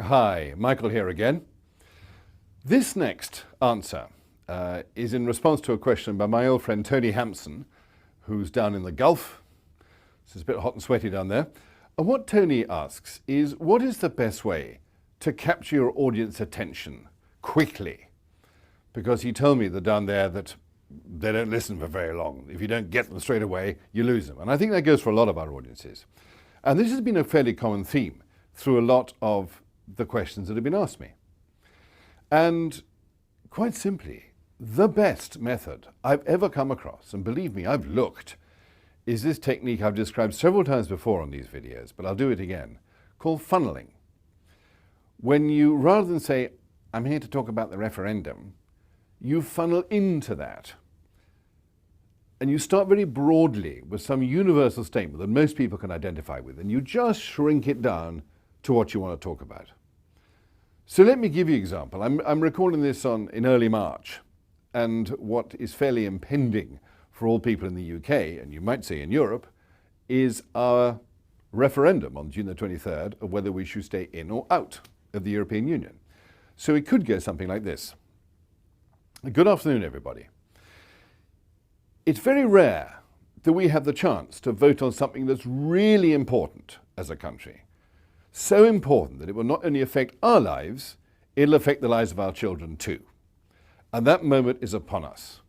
Hi, Michael here again. This next answer is in response to a question by my old friend Tony Hampson, who's down in the Gulf. It's a bit hot and sweaty down there. And what Tony asks is, what is the best way to capture your audience attention quickly? Because he told me that down there that they don't listen for very long. If you don't get them straight away, you lose them. And I think that goes for a lot of our audiences. And this has been a fairly common theme through a lot of the questions that have been asked me. And quite simply, the best method I've ever come across, and believe me, I've looked, is this technique I've described several times before on these videos, but I'll do it again, called funneling. When you, rather than say, I'm here to talk about the referendum, you funnel into that. And you start very broadly with some universal statement that most people can identify with, and you just shrink it down to what you want to talk about. So let me give you an example. I'm recording this in early March, and what is fairly impending for all people in the UK, and you might say in Europe, is our referendum on June the 23rd of whether we should stay in or out of the European Union. So it could go something like this. Good afternoon, everybody. It's very rare that we have the chance to vote on something that's really important as a country. So important that it will not only affect our lives, it'll affect the lives of our children too. And that moment is upon us.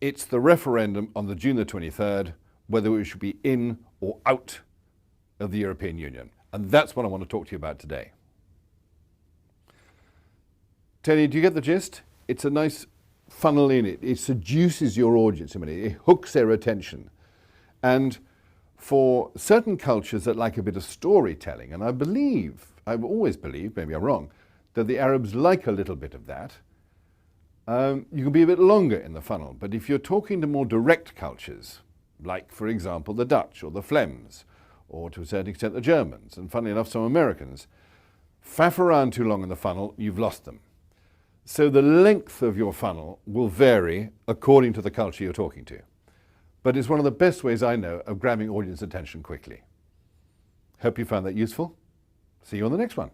It's the referendum on the June the 23rd, whether we should be in or out of the European Union. And that's what I want to talk to you about today. Tony, do you get the gist? It's a nice funnel in it. It seduces your audience. It hooks their attention. And for certain cultures that like a bit of storytelling, and I've always believed, maybe I'm wrong, that the Arabs like a little bit of that, you can be a bit longer in the funnel. But if you're talking to more direct cultures, like, for example, the Dutch or the Flems, or to a certain extent the Germans, and funnily enough, some Americans, faff around too long in the funnel, you've lost them. So the length of your funnel will vary according to the culture you're talking to. But it's one of the best ways I know of grabbing audience attention quickly. Hope you found that useful. See you on the next one.